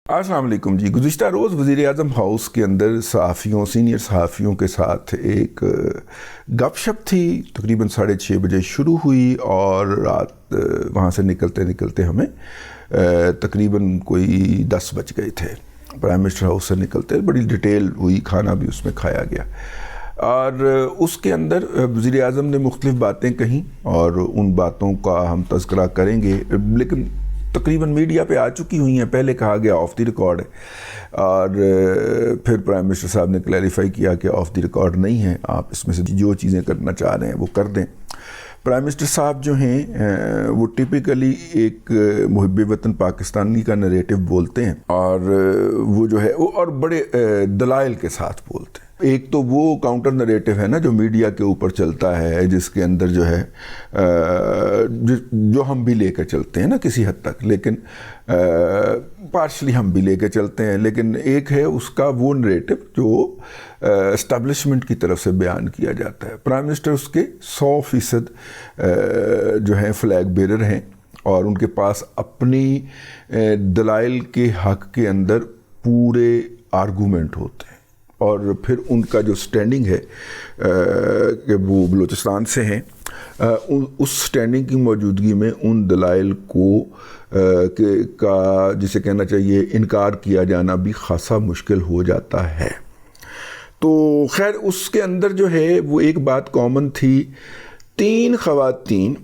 السلام علیکم جی. گزشتہ روز وزیر اعظم ہاؤس کے اندر صحافیوں سینئر صحافیوں کے ساتھ ایک گپ شپ تھی. تقریباً 6:30 بجے شروع ہوئی اور رات وہاں سے نکلتے نکلتے ہمیں تقریباً کوئی 10 بج گئے تھے. پرائم منسٹر ہاؤس سے نکلتے بڑی ڈیٹیل ہوئی, کھانا بھی اس میں کھایا گیا اور اس کے اندر وزیر اعظم نے مختلف باتیں کہیں اور ان باتوں کا ہم تذکرہ کریں گے, لیکن تقریباً میڈیا پہ آ چکی ہوئی ہیں. پہلے کہا گیا آف دی ریکارڈ ہے اور پھر پرائم منسٹر صاحب نے کلیریفائی کیا کہ آف دی ریکارڈ نہیں ہے, آپ اس میں سے جو چیزیں کرنا چاہ رہے ہیں وہ کر دیں. پرائم منسٹر صاحب جو ہیں وہ ٹپیکلی ایک محب وطن پاکستانی کا نریٹو بولتے ہیں اور وہ جو ہے وہ اور بڑے دلائل کے ساتھ بولتے ہیں. ایک تو وہ کاؤنٹر نریٹو ہے نا جو میڈیا کے اوپر چلتا ہے, جس کے اندر جو ہے جو ہم بھی لے کے چلتے ہیں نا کسی حد تک, لیکن پارشلی ہم بھی لے کے چلتے ہیں, لیکن ایک ہے اس کا وہ نریٹو جو اسٹیبلشمنٹ کی طرف سے بیان کیا جاتا ہے. پرائم منسٹر اس کے 100% جو ہیں فلیگ بیرر ہیں اور ان کے پاس اپنی دلائل کے حق کے اندر پورے آرگومنٹ ہوتے ہیں اور پھر ان کا جو سٹینڈنگ ہے کہ وہ بلوچستان سے ہیں, اس سٹینڈنگ کی موجودگی میں ان دلائل کو کا جسے کہنا چاہیے انکار کیا جانا بھی خاصا مشکل ہو جاتا ہے. تو خیر اس کے اندر جو ہے وہ ایک بات کامن تھی, 3 خواتین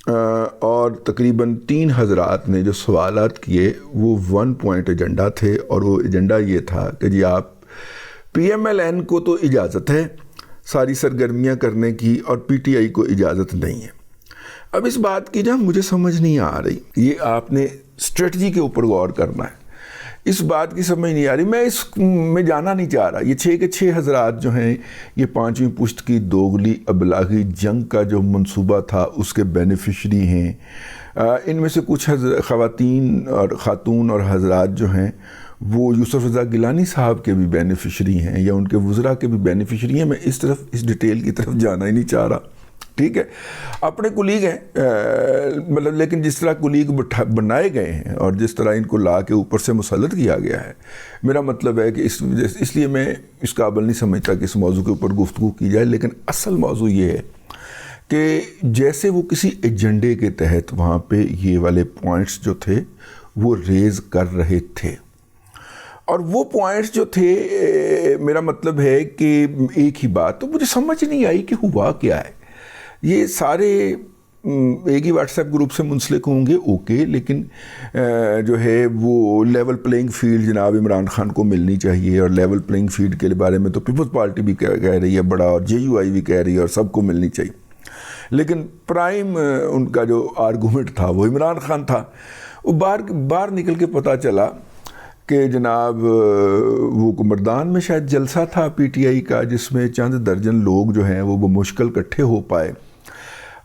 اور تقریباً 3 حضرات نے جو سوالات کیے وہ 1 پوائنٹ ایجنڈا تھے اور وہ ایجنڈا یہ تھا کہ جی آپ پی ایم ایل این کو تو اجازت ہے ساری سرگرمیاں کرنے کی اور پی ٹی آئی کو اجازت نہیں ہے. اب اس بات کی جہاں مجھے سمجھ نہیں آ رہی, یہ آپ نے اسٹریٹجی کے اوپر غور کرنا ہے, اس بات کی سمجھ نہیں آ رہی. میں اس میں جانا نہیں چاہ رہا. یہ 6 کے 6 حضرات جو ہیں یہ 5ویں پشت کی دوغلی ابلاغی جنگ کا جو منصوبہ تھا اس کے بینیفیشری ہیں. ان میں سے کچھ خواتین اور خاتون اور حضرات جو ہیں وہ یوسف رضا گیلانی صاحب کے بھی بینیفیشری ہیں یا ان کے وزراء کے بھی بینیفیشری ہیں. میں اس ڈیٹیل کی طرف جانا ہی نہیں چاہ رہا. ٹھیک ہے, اپنے کولیگ ہیں مطلب, لیکن جس طرح کولیگ بنائے گئے ہیں اور جس طرح ان کو لا کے اوپر سے مسلط کیا گیا ہے, میرا مطلب ہے کہ اس لیے میں اس قابل نہیں سمجھتا کہ اس موضوع کے اوپر گفتگو کی جائے. لیکن اصل موضوع یہ ہے کہ جیسے وہ کسی ایجنڈے کے تحت وہاں پہ یہ والے پوائنٹس جو تھے وہ ریز کر رہے تھے اور وہ پوائنٹس جو تھے میرا مطلب ہے کہ ایک ہی بات, تو مجھے سمجھ نہیں آئی کہ ہوا کیا ہے. یہ سارے ایک ہی واٹس ایپ گروپ سے منسلک ہوں گے اوکے, لیکن جو ہے وہ لیول پلینگ فیلڈ جناب عمران خان کو ملنی چاہیے اور لیول پلینگ فیلڈ کے بارے میں تو پیپلز پارٹی بھی کہہ رہی ہے بڑا, اور جے یو آئی بھی کہہ رہی ہے اور سب کو ملنی چاہیے. لیکن پرائم ان کا جو آرگومنٹ تھا وہ عمران خان تھا. وہ باہر نکل کے پتہ چلا کہ جناب وہ کمردان میں شاید جلسہ تھا پی ٹی آئی کا جس میں چند درجن لوگ جو ہیں وہ بمشکل اکٹھے ہو پائے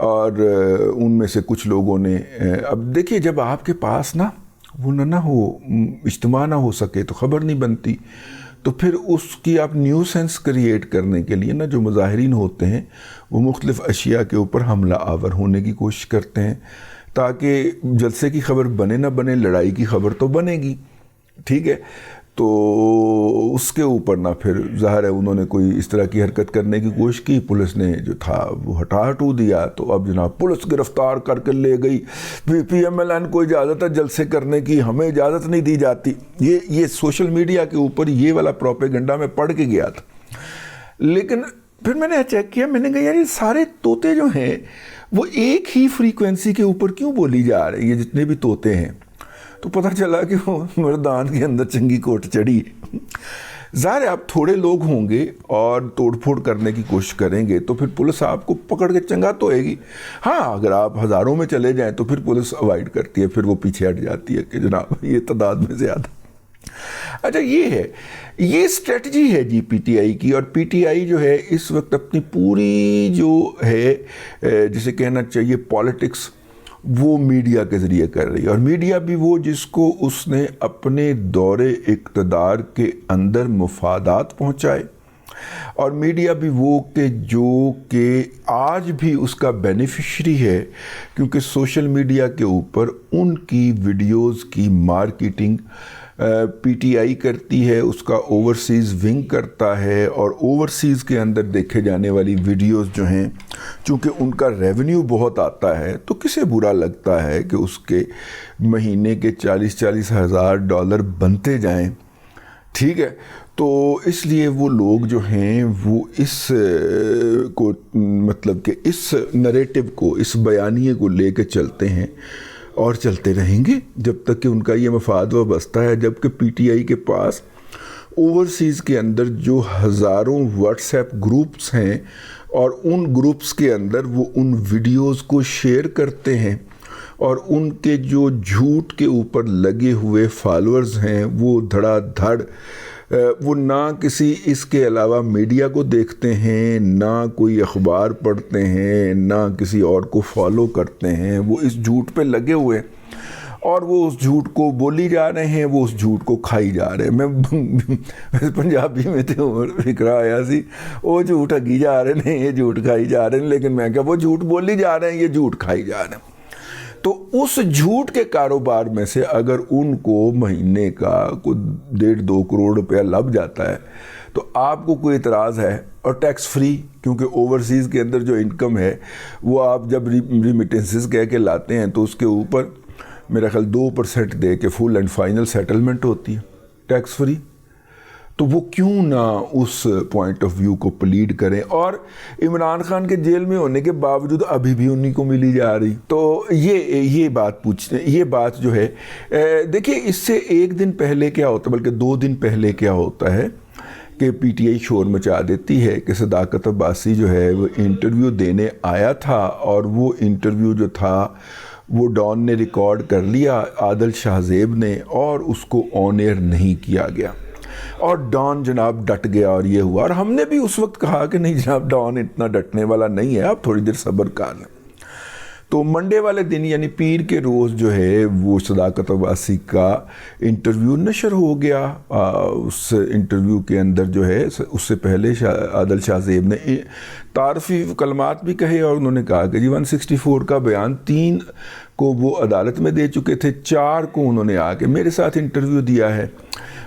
اور ان میں سے کچھ لوگوں نے, اب دیکھیے جب آپ کے پاس نا وہ نہ ہو اجتماع نہ ہو سکے تو خبر نہیں بنتی, تو پھر اس کی آپ نیو سینس کریٹ کرنے کے لیے نا جو مظاہرین ہوتے ہیں وہ مختلف اشیاء کے اوپر حملہ آور ہونے کی کوشش کرتے ہیں تاکہ جلسے کی خبر بنے نہ بنے, لڑائی کی خبر تو بنے گی. ٹھیک ہے, تو اس کے اوپر نہ پھر ظاہر ہے انہوں نے کوئی اس طرح کی حرکت کرنے کی کوشش کی, پولیس نے جو تھا وہ ہٹو دیا. تو اب جناب پولیس گرفتار کر کے لے گئی, پی ایم ایل این کو اجازت ہے جلسے کرنے کی, ہمیں اجازت نہیں دی جاتی. یہ سوشل میڈیا کے اوپر یہ والا پروپیگنڈا میں پڑھ کے گیا تھا. لیکن پھر میں نے چیک کیا, میں نے کہا یار یہ سارے طوطے جو ہیں وہ ایک ہی فریکوینسی کے اوپر کیوں بولی جا رہی ہے, جتنے بھی طوطے ہیں. تو پتہ چلا کہ وہ مردان کے اندر چنگی کوٹ چڑھی. ظاہر ہے آپ تھوڑے لوگ ہوں گے اور توڑ پھوڑ کرنے کی کوشش کریں گے تو پھر پولیس آپ کو پکڑ کے چنگا تو ہوئے گی. ہاں اگر آپ ہزاروں میں چلے جائیں تو پھر پولیس اوائڈ کرتی ہے, پھر وہ پیچھے ہٹ جاتی ہے کہ جناب یہ تعداد میں زیادہ. اچھا یہ اسٹریٹجی ہے جی پی ٹی آئی کی, اور پی ٹی آئی جو ہے اس وقت اپنی پوری جو ہے جسے کہنا چاہیے پالیٹکس وہ میڈیا کے ذریعے کر رہی ہے, اور میڈیا بھی وہ جس کو اس نے اپنے دور اقتدار کے اندر مفادات پہنچائے, اور میڈیا بھی وہ کہ آج بھی اس کا بینیفیشری ہے کیونکہ سوشل میڈیا کے اوپر ان کی ویڈیوز کی مارکیٹنگ پی ٹی آئی کرتی ہے، اس کا اوورسیز ونگ کرتا ہے، اور اوورسیز کے اندر دیکھے جانے والی ویڈیوز جو ہیں چونکہ ان کا ریونیو بہت آتا ہے تو کسے برا لگتا ہے کہ اس کے مہینے کے 40 ہزار ڈالر بنتے جائیں، ٹھیک ہے. تو اس لیے وہ لوگ جو ہیں وہ اس کو مطلب کہ اس نریٹو کو، اس بیانیے کو لے کے چلتے ہیں اور چلتے رہیں گے جب تک کہ ان کا یہ مفاد وابستہ ہے. جبکہ پی ٹی آئی کے پاس اوورسیز کے اندر جو ہزاروں واٹس ایپ گروپس ہیں اور ان گروپس کے اندر وہ ان ویڈیوز کو شیئر کرتے ہیں، اور ان کے جو جھوٹ کے اوپر لگے ہوئے فالورز ہیں وہ دھڑا دھڑ وہ نہ کسی اس کے علاوہ میڈیا کو دیکھتے ہیں، نہ کوئی اخبار پڑھتے ہیں، نہ کسی اور کو فالو کرتے ہیں، وہ اس جھوٹ پہ لگے ہوئے اور وہ اس جھوٹ کو بولی جا رہے ہیں، وہ اس جھوٹ کو کھائی جا رہے ہیں. میں پنجابی میں تھے فکرہ آیا سی، وہ جھوٹ اگی جا رہے ہیں، یہ جھوٹ کھائی جا رہے ہیں، لیکن میں کہا وہ جھوٹ بولی جا رہے ہیں، یہ جھوٹ کھائی جا رہے ہیں. تو اس جھوٹ کے کاروبار میں سے اگر ان کو مہینے کا کوئی 1.5-2 کروڑ روپیہ لب جاتا ہے تو آپ کو کوئی اعتراض ہے؟ اور ٹیکس فری، کیونکہ اوورسیز کے اندر جو انکم ہے وہ آپ جب ریمیٹنسز کہہ کے لاتے ہیں تو اس کے اوپر میرا خیال 2% دے کے فل اینڈ فائنل سیٹلمنٹ ہوتی ہے ٹیکس فری. تو وہ کیوں نہ اس پوائنٹ آف ویو کو پلیڈ کریں؟ اور عمران خان کے جیل میں ہونے کے باوجود ابھی بھی انہی کو ملی جا رہی. تو یہ بات پوچھتے ہیں، یہ بات جو ہے دیکھیے اس سے 1 دن پہلے کیا ہوتا ہے، بلکہ 2 دن پہلے کیا ہوتا ہے کہ پی ٹی آئی شور مچا دیتی ہے کہ صداقت عباسی جو ہے وہ انٹرویو دینے آیا تھا، اور وہ انٹرویو جو تھا وہ ڈان نے ریکارڈ کر لیا، عادل شاہ زیب نے، اور اس کو آن ایئر نہیں کیا گیا. اور ڈان جناب ڈٹ گیا اور یہ ہوا. اور ہم نے بھی اس وقت کہا کہ نہیں جناب ڈان اتنا ڈٹنے والا نہیں ہے، آپ تھوڑی دیر صبر کر لیں. تو منڈے والے دن یعنی پیر کے روز جو ہے وہ صداقت عباسی کا انٹرویو نشر ہو گیا. اس انٹرویو کے اندر جو ہے اس سے پہلے عادل شاہ زیب نے تعارفی کلمات بھی کہے، اور انہوں نے کہا کہ جی 164 کا بیان 3 کو وہ عدالت میں دے چکے تھے، 4 کو انہوں نے آ کے میرے ساتھ انٹرویو دیا ہے،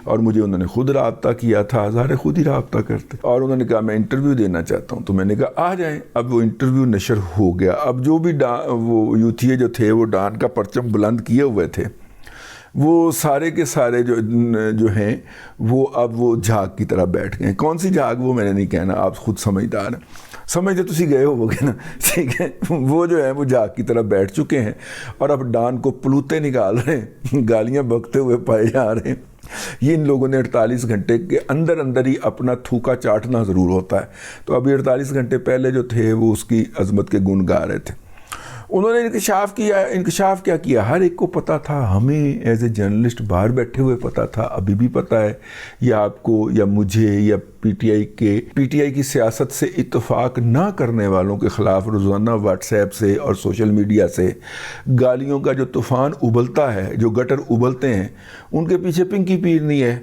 اور مجھے انہوں نے خود رابطہ کیا تھا، ظاہر خود ہی رابطہ کرتے، اور انہوں نے کہا میں انٹرویو دینا چاہتا ہوں. تو میں نے کہا آ جائیں. اب وہ انٹرویو نشر ہو گیا. اب جو بھی وہ یوتھیے جو تھے وہ ڈان کا پرچم بلند کیے ہوئے تھے، وہ سارے کے سارے جو ہیں وہ اب وہ جھاگ کی طرح بیٹھ گئے. کون سی جھاگ وہ میں نے نہیں کہنا، آپ خود سمجھدار ہیں، سمجھتے تسی گئے ہو گے نا، ٹھیک ہے. وہ جو ہے وہ جھاگ کی طرح بیٹھ چکے ہیں اور اب ڈان کو پلوتے نکال رہے ہیں، گالیاں بکتے ہوئے پائے جا رہے ہیں. یہ ان لوگوں نے 48 گھنٹے کے اندر ہی اپنا تھوکا چاٹنا ضرور ہوتا ہے. تو ابھی 48 گھنٹے پہلے جو تھے وہ اس کی عظمت کے گن گا رہے تھے. انہوں نے انکشاف کیا کیا، ہر ایک کو پتا تھا، ہمیں ایز اے جرنلسٹ باہر بیٹھے ہوئے پتا تھا، ابھی بھی پتا ہے، یا آپ کو یا مجھے یا پی ٹی آئی کی سیاست سے اتفاق نہ کرنے والوں کے خلاف روزانہ واٹس ایپ سے اور سوشل میڈیا سے گالیوں کا جو طوفان ابلتا ہے، جو گٹر ابلتے ہیں، ان کے پیچھے پنکی پیر نہیں ہے،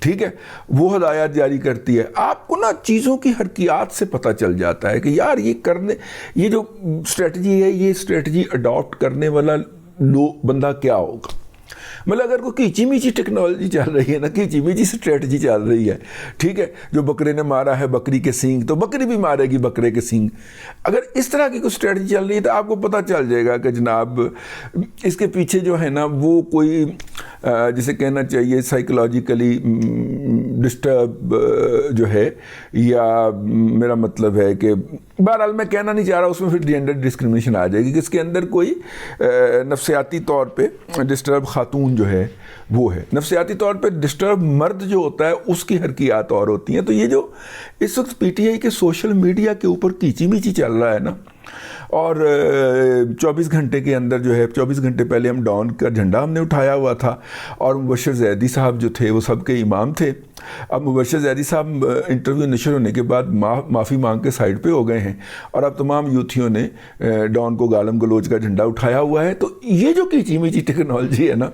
ٹھیک ہے. وہ ہدایات جاری کرتی ہے. آپ کو نا چیزوں کی حرکیات سے پتہ چل جاتا ہے کہ یار یہ جو اسٹریٹجی ہے، یہ اسٹریٹجی اڈاپٹ کرنے والا بندہ کیا ہوگا. مطلب اگر کوئی کیچی میچی ٹیکنالوجی چل رہی ہے نا، کیچی میچی اسٹریٹجی چل رہی ہے، ٹھیک ہے، جو بکرے نے مارا ہے بکری کے سینگ تو بکری بھی مارے گی بکرے کے سینگ. اگر اس طرح کی کوئی اسٹریٹجی چل رہی ہے تو آپ کو پتہ چل جائے گا کہ جناب اس کے پیچھے جو ہے نا وہ کوئی جسے کہنا چاہیے سائیکولوجیکلی ڈسٹرب جو ہے، یا میرا مطلب ہے کہ بہرحال میں کہنا نہیں چاہ رہا، اس میں پھر جینڈر ڈسکرمنیشن آ جائے گی کہ اس کے اندر کوئی نفسیاتی طور پہ ڈسٹرب خاتون جو ہے وہ ہے، نفسیاتی طور پہ ڈسٹرب مرد جو ہوتا ہے اس کی حرکیات اور ہوتی ہیں. تو یہ جو اس وقت پی ٹی آئی کے سوشل میڈیا کے اوپر کیچی میچی چل رہا ہے نا، اور 24 گھنٹے کے اندر جو ہے 24 گھنٹے پہلے ہم ڈان کا جھنڈا ہم نے اٹھایا ہوا تھا، اور مبشر زیدی صاحب جو تھے وہ سب کے امام تھے. اب مبشر زیدی صاحب انٹرویو نشر ہونے کے بعد معافی مانگ کے سائڈ پہ ہو گئے ہیں، اور اب تمام یوتھیوں نے ڈان کو گالم گلوچ کا جھنڈا اٹھایا ہوا ہے. تو یہ جو کیچی میچی ٹیکنالوجی ہے نا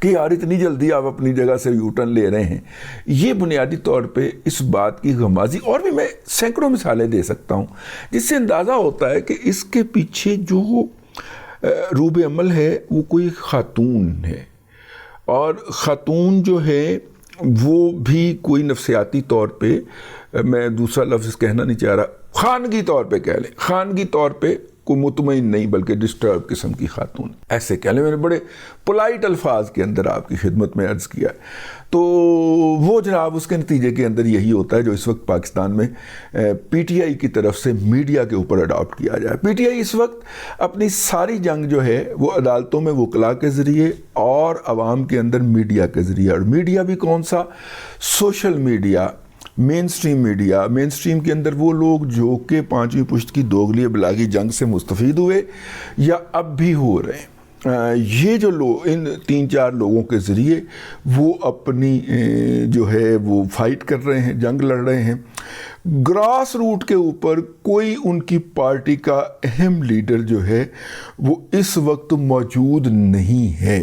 کہ یار اتنی جلدی آپ اپنی جگہ سے یو ٹرن لے رہے ہیں، یہ بنیادی طور پہ اس بات کی غمازی، اور بھی میں سینکڑوں مثالیں دے سکتا ہوں جس سے اندازہ ہوتا ہے کہ اس کے پیچھے جو روب عمل ہے وہ کوئی خاتون ہے. اور خاتون جو ہے وہ بھی کوئی نفسیاتی طور پہ، میں دوسرا لفظ کہنا نہیں چاہ رہا، خانگی طور پہ کہہ لیں، خانگی طور پہ کوئی مطمئن نہیں بلکہ ڈسٹرب قسم کی خاتون، ایسے کہہ لیں، میں نے بڑے پولائٹ الفاظ کے اندر آپ کی خدمت میں عرض کیا ہے۔ تو وہ جناب اس کے نتیجے کے اندر یہی ہوتا ہے جو اس وقت پاکستان میں پی ٹی آئی کی طرف سے میڈیا کے اوپر اڈاپٹ کیا جائے۔ پی ٹی آئی اس وقت اپنی ساری جنگ جو ہے وہ عدالتوں میں وکلاء کے ذریعے اور عوام کے اندر میڈیا کے ذریعے، اور میڈیا بھی کون سا؟ سوشل میڈیا، مین سٹریم میڈیا۔ مین سٹریم کے اندر وہ لوگ جو کہ پانچویں پشت کی دوگلی ابلاغی جنگ سے مستفید ہوئے یا اب بھی ہو رہے ہیں، یہ جو لوگ، ان 3-4 لوگوں کے ذریعے وہ اپنی جو ہے وہ فائٹ کر رہے ہیں، جنگ لڑ رہے ہیں۔ گراس روٹ کے اوپر کوئی ان کی پارٹی کا اہم لیڈر جو ہے وہ اس وقت موجود نہیں ہے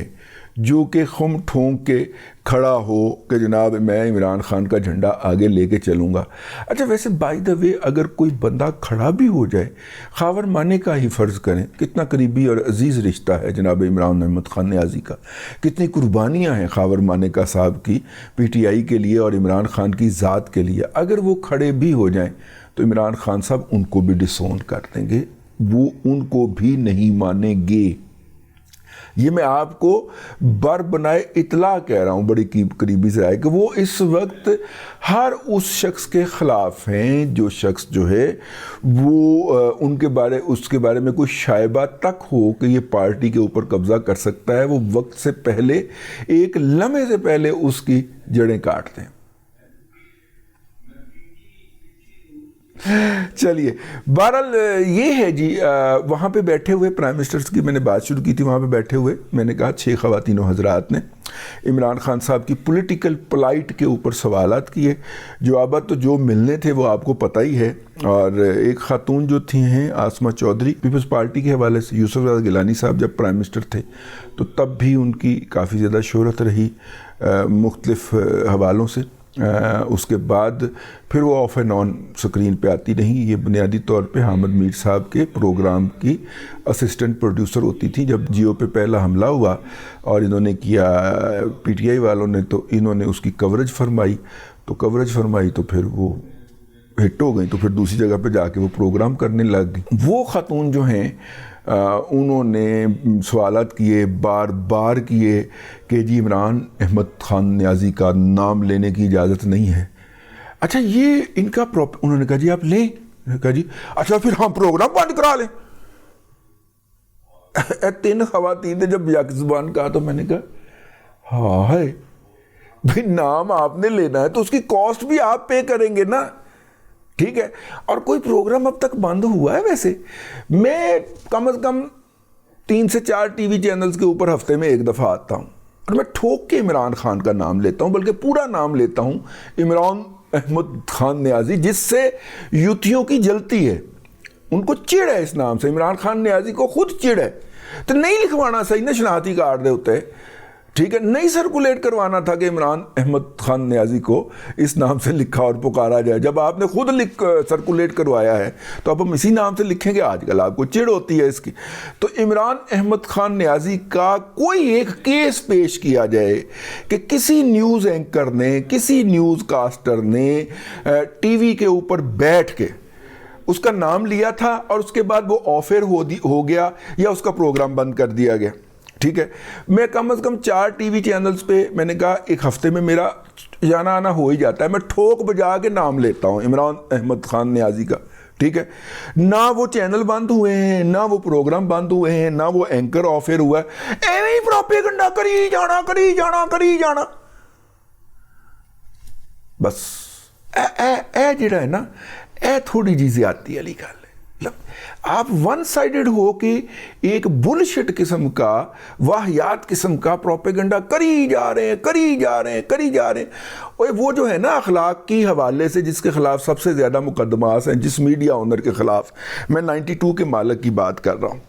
جو کہ خم ٹھونک کے کھڑا ہو کہ جناب میں عمران خان کا جھنڈا آگے لے کے چلوں گا۔ اچھا ویسے بائی دا وے اگر کوئی بندہ کھڑا بھی ہو جائے، خاور مانے کا ہی فرض کریں، کتنا قریبی اور عزیز رشتہ ہے جناب عمران احمد خان نیازی کا، کتنی قربانیاں ہیں خاور مانے کا صاحب کی پی ٹی آئی کے لیے اور عمران خان کی ذات کے لیے۔ اگر وہ کھڑے بھی ہو جائیں تو عمران خان صاحب ان کو بھی ڈسون کر دیں گے، وہ ان کو بھی نہیں مانیں گے۔ یہ میں آپ کو بر بنائے اطلاع کہہ رہا ہوں بڑی قریبی سے آئے کہ وہ اس وقت ہر اس شخص کے خلاف ہیں جو شخص جو ہے وہ اس کے بارے میں کوئی شائبہ تک ہو کہ یہ پارٹی کے اوپر قبضہ کر سکتا ہے، وہ وقت سے پہلے، ایک لمحے سے پہلے اس کی جڑیں کاٹ دیں۔ چلیے بہرحال یہ ہے جی، وہاں پہ بیٹھے ہوئے پرائم منسٹرز کی میں نے بات شروع کی تھی، وہاں پہ بیٹھے ہوئے میں نے کہا 6 خواتین و حضرات نے عمران خان صاحب کی پولیٹیکل پلائٹ کے اوپر سوالات کیے۔ جوابات تو جو ملنے تھے وہ آپ کو پتہ ہی ہے، اور ایک خاتون جو تھی ہیں آسما چودھری، پیپلز پارٹی کے حوالے سے، یوسف رضا گیلانی صاحب جب پرائم منسٹر تھے تو تب بھی ان کی کافی زیادہ شہرت رہی مختلف حوالوں سے۔ اس کے بعد پھر وہ آف اینڈ آن سکرین پہ آتی نہیں، یہ بنیادی طور پہ حامد میر صاحب کے پروگرام کی اسسٹنٹ پروڈیوسر ہوتی تھی۔ جب جیو پہ پہلا حملہ ہوا اور انہوں نے کیا پی ٹی آئی والوں نے، تو انہوں نے اس کی کوریج فرمائی تو پھر وہ ہٹ ہو گئی، تو پھر دوسری جگہ پہ جا کے وہ پروگرام کرنے لگ گئی۔ وہ خاتون جو ہیں انہوں نے سوالات کیے، بار بار کیے کہ جی عمران احمد خان نیازی کا نام لینے کی اجازت نہیں ہے۔ اچھا یہ ان کا انہوں نے کہا جی آپ لیں، کہا جی اچھا پھر ہم پروگرام بند کرا لیں۔ 3 خواتین نے جب یک زبان کہا تو میں نے کہا ہاں بھئی نام آپ نے لینا ہے تو اس کی کاسٹ بھی آپ پے کریں گے نا، ٹھیک ہے۔ اور کوئی پروگرام اب تک بند ہوا ہے؟ ویسے میں کم از کم 3 سے 4 ٹی وی چینلز کے اوپر ہفتے میں 1 دفعہ آتا ہوں اور میں ٹھوک کے عمران خان کا نام لیتا ہوں، بلکہ پورا نام لیتا ہوں، عمران احمد خان نیازی، جس سے یوتھیوں کی جلتی ہے، ان کو چڑ ہے اس نام سے، عمران خان نیازی کو خود چڑ ہے۔ تو نہیں لکھوانا صحیح نا، شناختی کارڈ دے ہوتے، ٹھیک ہے، نہیں سرکولیٹ کروانا تھا کہ عمران احمد خان نیازی کو اس نام سے لکھا اور پکارا جائے۔ جب آپ نے خود سرکولیٹ کروایا ہے تو اب ہم اسی نام سے لکھیں گے؟ آج کل آپ کو چڑ ہوتی ہے اس کی۔ تو عمران احمد خان نیازی کا کوئی ایک کیس پیش کیا جائے کہ کسی نیوز اینکر نے، کسی نیوز کاسٹر نے ٹی وی کے اوپر بیٹھ کے اس کا نام لیا تھا اور اس کے بعد وہ آف ایئر ہو گیا یا اس کا پروگرام بند کر دیا گیا، ٹھیک ہے۔ میں کم از کم 4 ٹی وی چینلز پہ میں نے کہا ایک ہفتے میں میرا جانا آنا ہو ہی جاتا ہے، میں ٹھوک بجا کے نام لیتا ہوں عمران احمد خان نیازی کا، ٹھیک ہے۔ نہ وہ چینل بند ہوئے ہیں، نہ وہ پروگرام بند ہوئے ہیں، نہ وہ اینکر آف ایئر ہوا ہے، ایویں ہی پروپیگنڈا کری جانا بس۔ اے جڑا ہے نا، اے تھوڑی جی زیادتی والی گل ہے۔ آپ ون سائیڈڈ ہو کے ایک بل شٹ قسم کا، واہیات قسم کا پروپیگنڈا کری جا رہے ہیں۔ وہ جو ہے نا اخلاق کی حوالے سے جس کے خلاف سب سے زیادہ مقدمات ہیں، جس میڈیا اونر کے خلاف، میں 92 کے مالک کی بات کر رہا ہوں،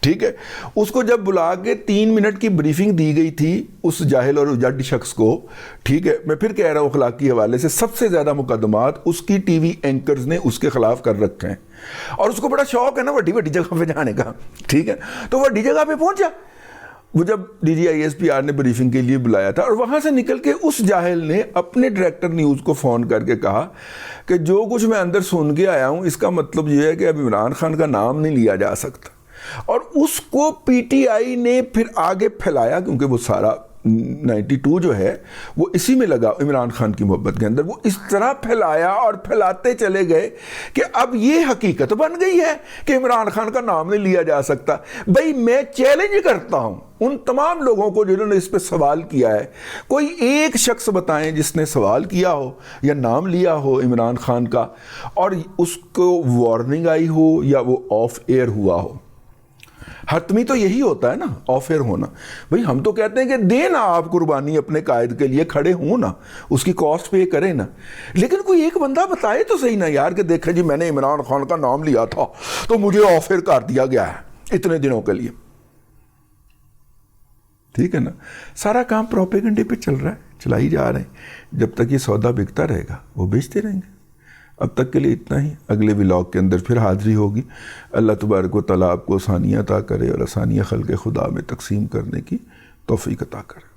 ٹھیک ہے۔ اس کو جب بلا کے 3 منٹ کی بریفنگ دی گئی تھی اس جاہل اور جڈ شخص کو، ٹھیک ہے، میں پھر کہہ رہا ہوں اخلاقی حوالے سے سب سے زیادہ مقدمات اس کی ٹی وی اینکرز نے اس کے خلاف کر رکھے ہیں، اور اس کو بڑا شوق ہے نا وڈی جگہ پہ جانے کا، ٹھیک ہے۔ تو وڈی جگہ پہ پہنچا وہ جب DGISPR نے بریفنگ کے لیے بلایا تھا، اور وہاں سے نکل کے اس جاہل نے اپنے ڈائریکٹر نیوز کو فون کر کے کہا کہ جو کچھ میں اندر سن کے آیا ہوں اس کا مطلب یہ ہے کہ اب عمران خان کا نام نہیں لیا جا سکتا. اور اس کو PTI نے پھر آگے پھیلایا، کیونکہ وہ سارا 92 جو ہے وہ اسی میں لگا عمران خان کی محبت کے اندر. وہ اس طرح پھیلایا اور پھیلاتے چلے گئے کہ اب یہ حقیقت بن گئی ہے کہ عمران خان کا نام نہیں لیا جا سکتا. بھئی میں چیلنج کرتا ہوں ان تمام لوگوں کو جنہوں نے اس پہ سوال کیا ہے، کوئی ایک شخص بتائیں جس نے سوال کیا ہو یا نام لیا ہو عمران خان کا اور اس کو وارننگ آئی ہو یا وہ آف ایئر ہوا ہو. حتمی تو یہی ہوتا ہے نا، آف ایئر ہونا. بھئی ہم تو کہتے ہیں کہ دیں نا آپ قربانی اپنے قائد کے لیے، کھڑے ہوں نا، اس کی کاسٹ پے کریں نا. لیکن کوئی ایک بندہ بتائے تو صحیح نا یار کہ دیکھیں جی میں نے عمران خان کا نام لیا تھا تو مجھے آف ایئر کر دیا گیا ہے اتنے دنوں کے لیے. ٹھیک ہے نا، سارا کام پروپیگنڈے پہ چل رہا ہے، چلائی جا رہے ہیں. جب تک یہ سودا بکتا رہے گا وہ بیچتے رہیں گے. اب تک کے لیے اتنا ہی. اگلے ولاگ کے اندر پھر حاضری ہوگی. اللہ تبارک و تعالیٰ آپ کو آسانیاں عطا کرے اور آسانیاں خلق خدا میں تقسیم کرنے کی توفیق عطا کرے.